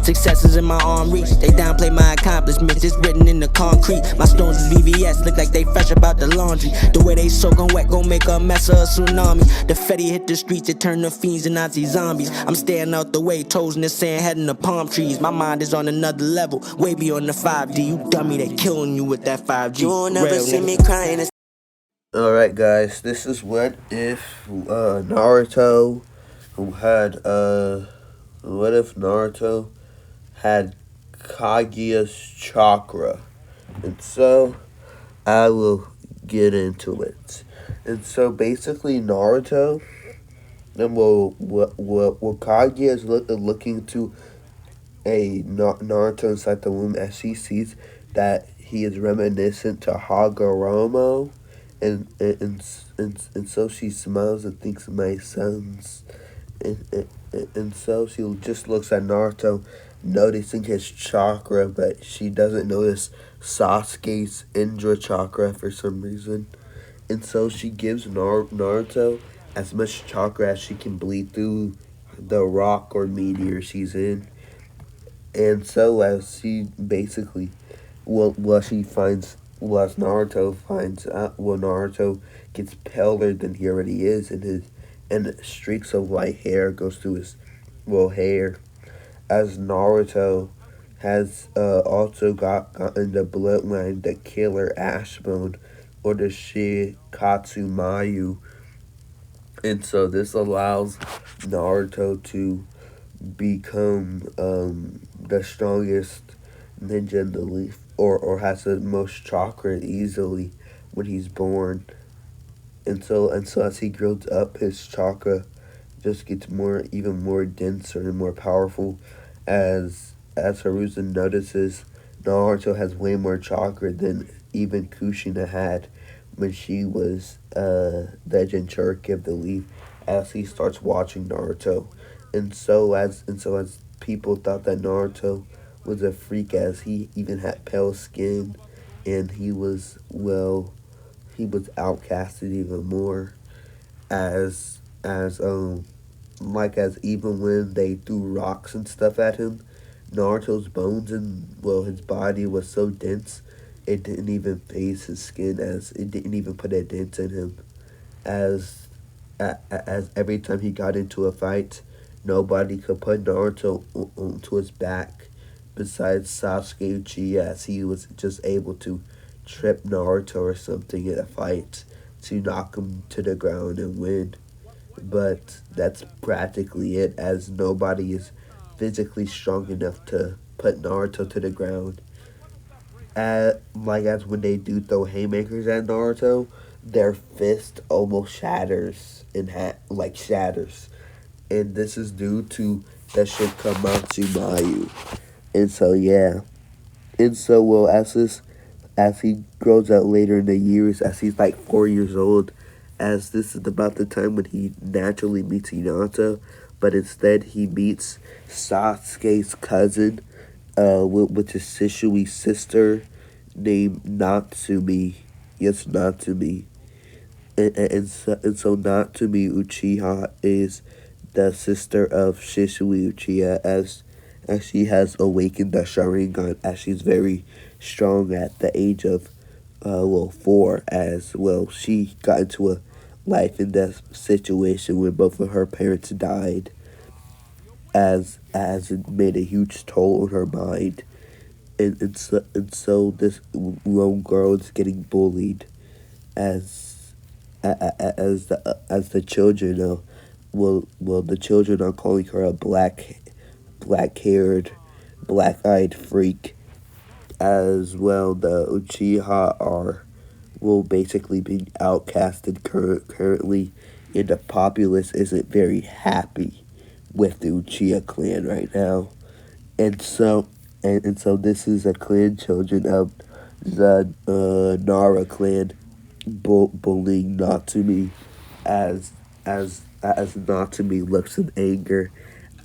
Success is in my arm reach. They downplay my accomplishments, it's written in the concrete. My stones is VVS, look like they fresh about the laundry. The way they soakin' wet gon' make a mess of a tsunami. The Fetty hit the streets, it turn the fiends and Nazi zombies. I'm staying out the way, toes in the sand, heading to palm trees. My mind is on another level, way beyond the 5D. You dummy, they killing you with that 5G. You won't never see me crying. Alright guys, this is what if Naruto had Kaguya's chakra. And so I will get into it. And so basically Naruto and Kaguya is looking to a Naruto inside the womb as she sees that he is reminiscent to Hagoromo. And so she smiles and thinks my sons. And so she just looks at Naruto, noticing his chakra, but she doesn't notice Sasuke's Indra chakra for some reason. And so she gives Naruto as much chakra as she can bleed through the rock or meteor she's in. And so as she basically, as Naruto finds out, Naruto gets paler than he already is, and streaks of white hair goes through his hair, as Naruto has also gotten the bloodline, the killer Ashbone, or the Shikatsu Mayu. And so this allows Naruto to become the strongest ninja in the leaf, or has the most chakra easily when he's born. And so as he grows up, his chakra just gets even more denser and more powerful. As Hiruzen notices, Naruto has way more chakra than even Kushina had when she was the Jinchuriki of the leaf, as he starts watching Naruto. And so as people thought that Naruto was a freak, as he even had pale skin, and he was outcasted even more, as even when they threw rocks and stuff at him, Naruto's bones and his body was so dense it didn't even phase his skin, as it didn't even put a dent in him, as every time he got into a fight, nobody could put Naruto onto his back besides Sasuke Uchiha, as he was just able to trip Naruto or something in a fight to knock him to the ground and win. But that's practically it, as nobody is physically strong enough to put Naruto to the ground. As when they do throw haymakers at Naruto, their fist almost shatters shatters. And this is due to the Shikamasu Mayu. And so yeah. And so as he grows out later in the years, as he's like 4 years old, as this is about the time when he naturally meets Hinata, but instead he meets Sasuke's cousin, which is Shishui's sister, named Natsumi. Yes, Natsumi. And so Natsumi Uchiha is the sister of Shisui Uchiha, as she has awakened the Sharingan, as she's very strong at the age of 4, as she got into a life and death situation when both of her parents died, as it made a huge toll on her mind. And so this lone girl is getting bullied, as the children the children are calling her a black-haired, black-eyed freak. As the Uchiha are basically being outcasted currently, and the populace isn't very happy with the Uchiha clan right now. And so this is a clan children of the Nara clan bullying Natsumi, as Natsumi looks in anger,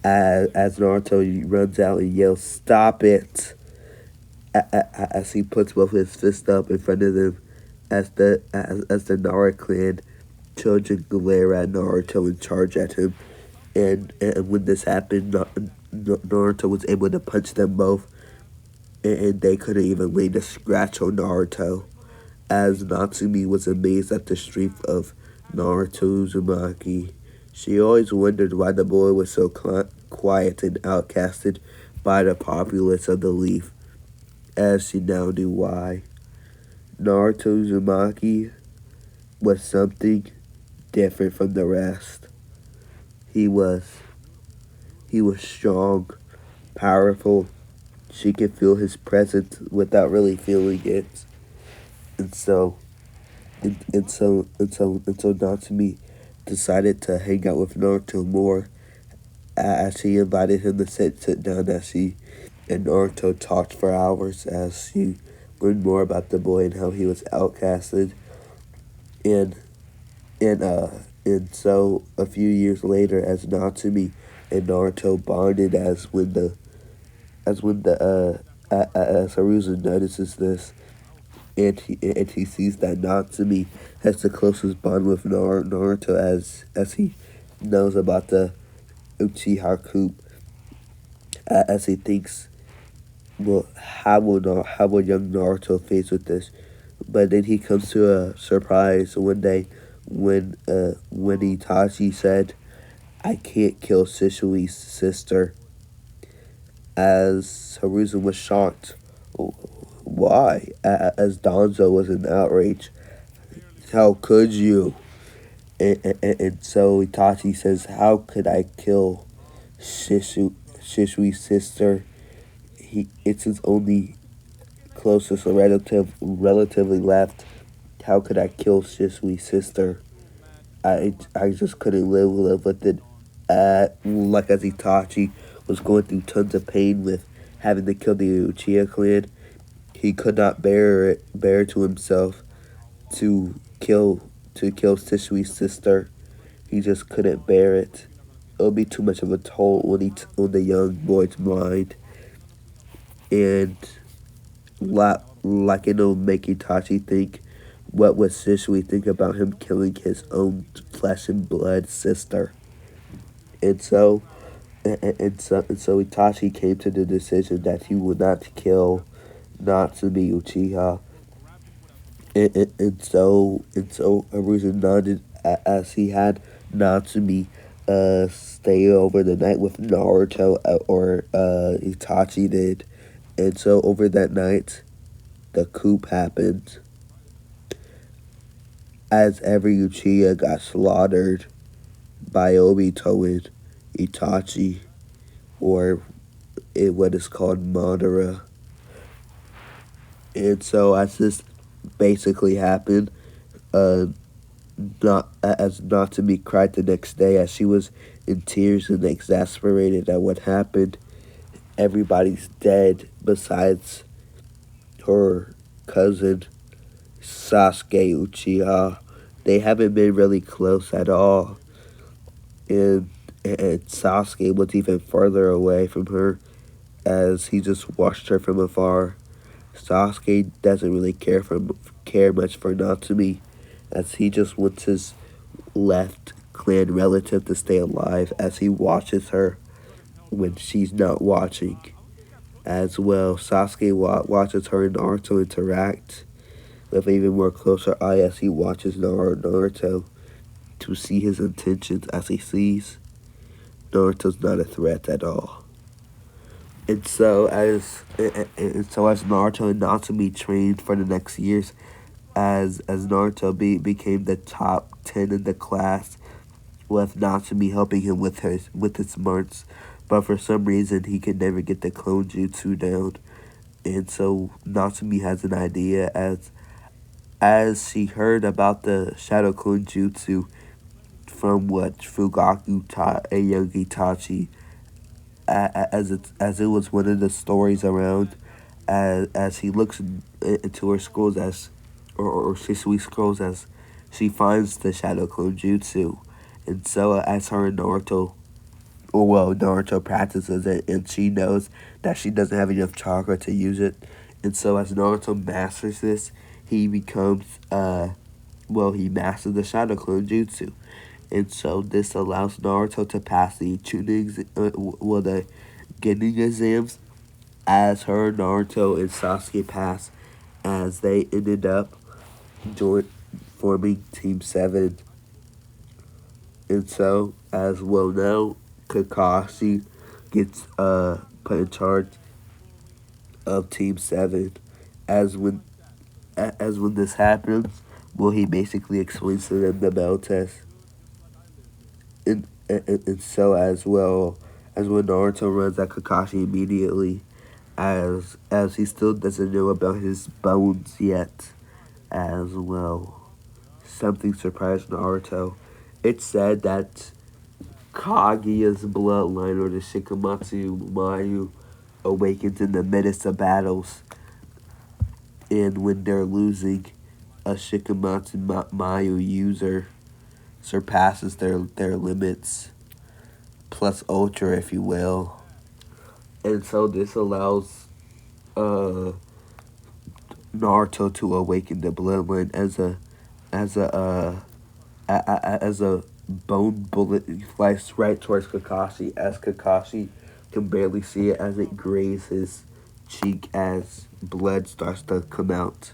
as Naruto runs out and yells, "Stop it!" As he puts both his fists up in front of them, as the Nara clan children glare at Naruto and charge at him. And when this happened, Naruto was able to punch them both, and they couldn't even lay a scratch on Naruto. As Natsumi was amazed at the strength of Naruto Uzumaki, she always wondered why the boy was so quiet and outcasted by the populace of the Leaf, as she now knew why. Naruto Uzumaki was something different from the rest. He was he was strong, powerful. She could feel his presence without really feeling it. And so and so Natsumi decided to hang out with Naruto more as she invited him to sit down as she and Naruto talked for hours as she learned more about the boy and how he was outcasted. And and uh and so a few years later, as Natsumi and Naruto bonded, as Haruzen notices this, and he sees that Natsumi has the closest bond with Naruto, as he knows about the Uchiha coup, as he thinks, well, how will young Naruto face with this? But then he comes to a surprise one day when Itachi said, "I can't kill Shishui's sister." As Haruzen was shocked, why? As Danzo was in outrage, how could you? And so Itachi says, "How could I kill Shishui's sister? It's his only closest relatively left. How could I kill Shishui's sister? I just couldn't live with it." Like as Itachi was going through tons of pain with having to kill the Uchiha clan, he could not bear to himself to kill Shishui's sister. He just couldn't bear it. It would be too much of a toll on the young boy's mind, and like it'll make Itachi think, what would Shisui think about him killing his own flesh and blood sister? And so and so Itachi came to the decision that he would not kill Natsumi Uchiha, and so Arusa nodded as he had Natsumi stay over the night with Naruto, or Itachi did. And so over that night, the coup happened, as every Uchiha got slaughtered by Obito and Itachi, or what is called Madara. And so as this basically happened, uh, not to be cried the next day as she was in tears and exasperated at what happened. Everybody's dead besides her cousin Sasuke Uchiha. They haven't been really close at all, and Sasuke was even further away from her as he just watched her from afar. Sasuke doesn't really care much for Natsumi, as he just wants his left clan relative to stay alive, as he watches her when she's not watching. As well, Sasuke watches her and Naruto interact with an even more closer eye as he watches Naruto to see his intentions, as he sees Naruto's not a threat at all. And so as Naruto and Natsumi trained for the next years, as Naruto became the top 10 in the class, with Natsumi helping him with his smarts, but for some reason he could never get the clone jutsu down. And so Natsumi has an idea, as she heard about the Shadow Clone Jutsu from what Fugaku taught a young Itachi, as it was one of the stories around, as he looks into her scrolls, or Shisui scrolls, as she finds the Shadow Clone Jutsu. And so as her and Naruto, or well, Naruto practices it, and she knows that she doesn't have enough chakra to use it. And so as Naruto masters this, he becomes, he masters the Shadow Clone Jutsu. And so this allows Naruto to pass the getting exams as her, Naruto, and Sasuke passed, as they ended up join, forming Team 7. And so, as well now, Kakashi gets put in charge of Team 7. As when as when this happens, well, he basically explains to them the battle test. And so as well as when Naruto runs at Kakashi immediately, as he still doesn't know about his bones yet, as well. Something surprised Naruto. It's said that Kaguya's bloodline, or the Shikamatsu Mayu, awakens in the midst of battles, and when they're losing, a Shikamatsu Mayu user surpasses their limits, plus Ultra, if you will. And so this allows uh, Naruto to awaken the bloodline as a bone bullet flies right towards Kakashi, as Kakashi can barely see it as it grazes his cheek as blood starts to come out,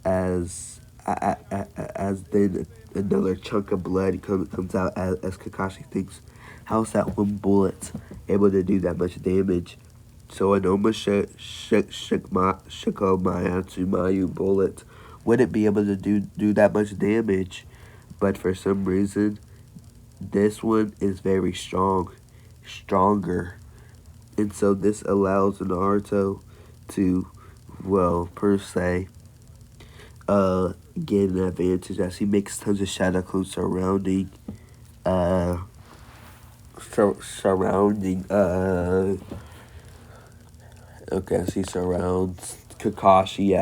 as then another chunk of blood comes out, as Kakashi thinks, how's that one bullet able to do that much damage? So an almost Shikomayatsumayu bullet wouldn't be able to do that much damage, but for some reason, this one is very stronger. And so this allows Naruto to, well, per se, get an advantage as he makes tons of shadow clones uh, surrounding, okay, as he surrounds Kakashi,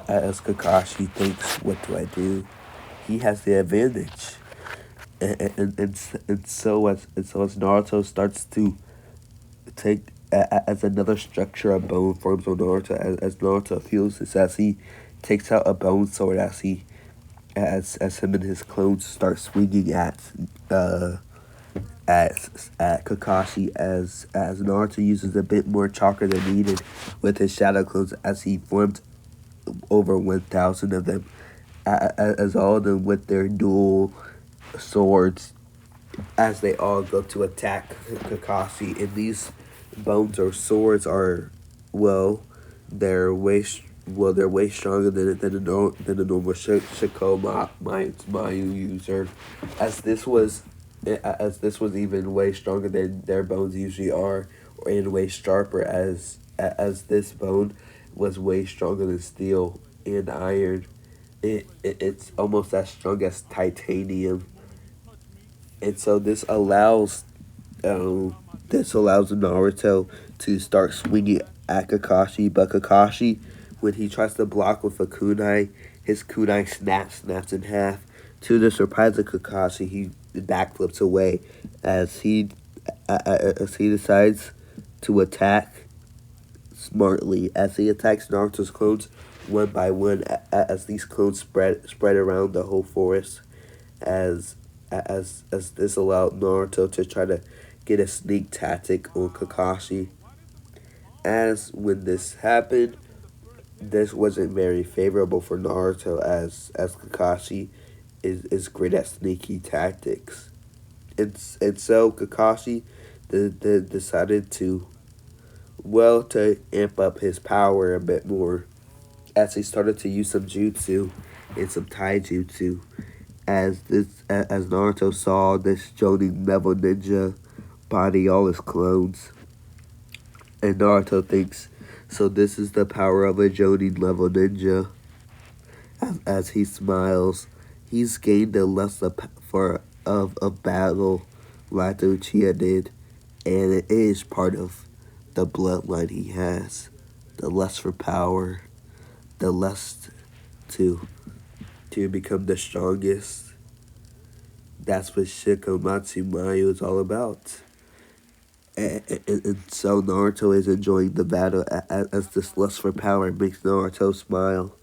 as Kakashi thinks, what do I do? He has the advantage. And so as Naruto starts to take as another structure of bone forms on Naruto, as Naruto feels this, as he takes out a bone sword, as him and his clones start swinging uh at Kakashi, as Naruto uses a bit more chakra than needed with his shadow clones, as he formed over 1,000 of them, as all of them with their dual swords, as they all go to attack Kakashi. And these bones or swords are, well, they're way they're way stronger than a normal Shiko Mayu user, as this was even way stronger than their bones usually are, and way sharper, as this bone was way stronger than steel and iron. It's almost as strong as titanium. And so um, this allows Naruto to start swinging at Kakashi, but Kakashi, when he tries to block with a kunai, his kunai snaps in half. To the surprise of Kakashi, he backflips away, as he decides to attack smartly, as he attacks Naruto's clones one by one, as these clones spread around the whole forest, as as this allowed Naruto to try to get a sneak tactic on Kakashi. As when this happened, this wasn't very favorable for Naruto, as Kakashi is great at sneaky tactics. And so Kakashi decided to, well, to amp up his power a bit more, as he started to use some jutsu and some taijutsu, as Naruto saw this Jonin level ninja body all his clones. And Naruto thinks, so this is the power of a Jonin level ninja. As he smiles, he's gained a lust of battle like the Uchiha did, and it is part of the bloodline he has. The lust for power, the lust to become the strongest. That's what Shikomatsu Mayu is all about. And so Naruto is enjoying the battle, as this lust for power makes Naruto smile,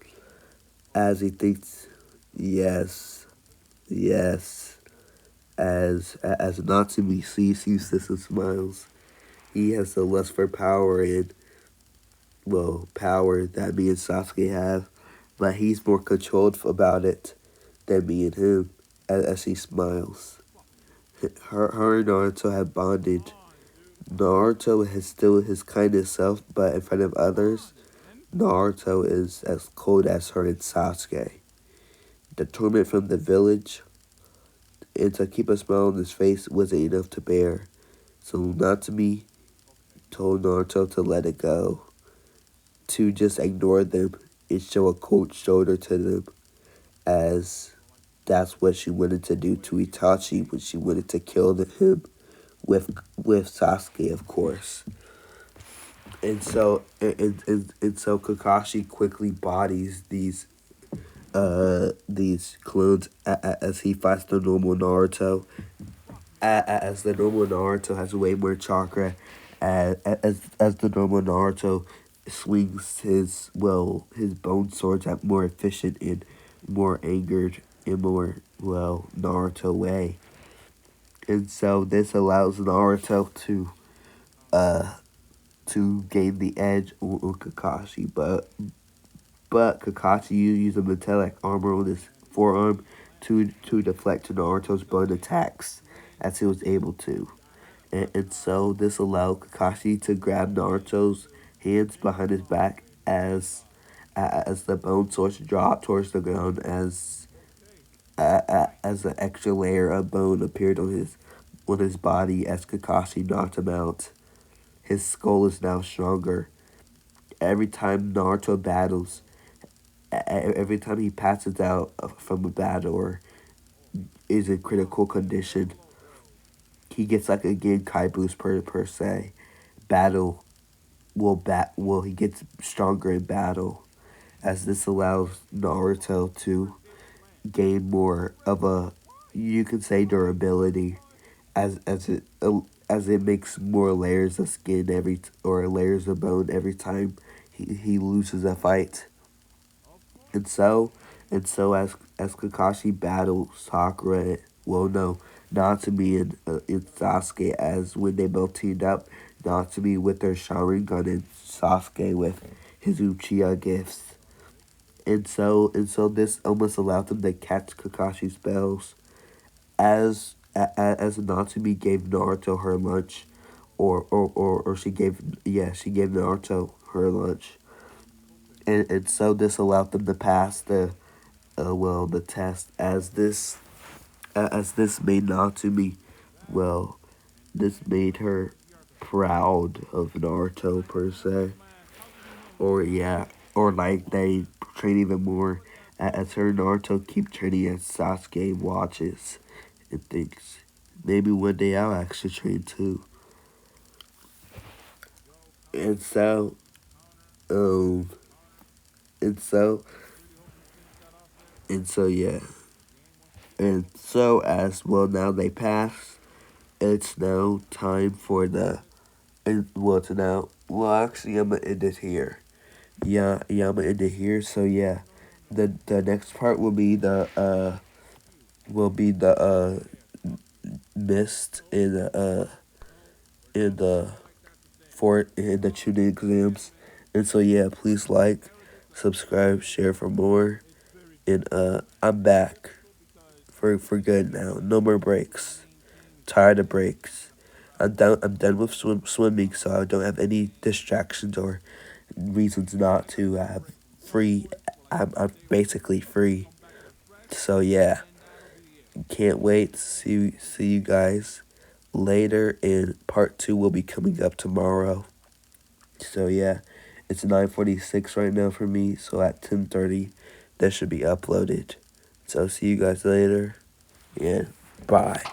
as he thinks, yes, yes, as Natsumi sees this and smiles. he has the lust for power and, well, power that me and Sasuke have, but he's more controlled about it than me and him, as he smiles. Her and Naruto have bonded. Naruto has still his kindest self, but in front of others, Naruto is as cold as her and Sasuke. The torment from the village and to keep a smile on his face wasn't enough to bear. So Natsumi told Naruto to let it go, to just ignore them and show a cold shoulder to them, as that's what she wanted to do to Itachi when she wanted to kill him with Sasuke, of course. And so Kakashi quickly bodies these clones as he fights the normal Naruto. As the normal Naruto has way more chakra, as the normal Naruto swings his bone swords at more efficient and more angered and more Naruto way. And so this allows Naruto to gain the edge on Kakashi, but Kakashi used a metallic armor on his forearm to deflect Naruto's bone attacks as he was able to. And so this allowed Kakashi to grab Naruto's hands behind his back as the bone swords dropped towards the ground as an extra layer of bone appeared on his body as Kakashi knocked him out. His skull is now stronger. Every time Naruto battles, every time he passes out from a battle or is in critical condition, he gets like a Genkai boost per se. Battle he gets stronger in battle, as this allows Naruto to gain more of a, you could say, durability, as it makes more layers of skin or layers of bone every time he loses a fight. And so as Kakashi battles Sakura, well, no, Natsumi and Sasuke, as when they both teamed up, Natsumi with their Sharingan and Sasuke with his Uchiha gifts. And so this almost allowed them to catch Kakashi's spells, as Natsumi gave Naruto her lunch, or she gave Naruto her lunch, and so this allowed them to pass the test, as this made Natsumi, well, this made her proud of Naruto per se, or like they train even more, as her and Naruto keep training as Sasuke watches and thinks maybe one day I'll actually train too. And so, um, and so, and so, yeah. And so, as well, now they pass. It's now time for actually, I'm gonna end it here. Yeah, I'm gonna end it here. So, yeah. The next part will be the mist in the in the tuning exams. And so, yeah, please like, subscribe, share for more. And I'm back for good now. No more breaks. Tired of breaks. I'm done with swimming, so I don't have any distractions or reasons not to have free. I'm basically free. So yeah, can't wait to see you guys later. And part 2 will be coming up tomorrow. So yeah, it's 9:46 right now for me. So at 10:30, that should be uploaded. So see you guys later, and bye.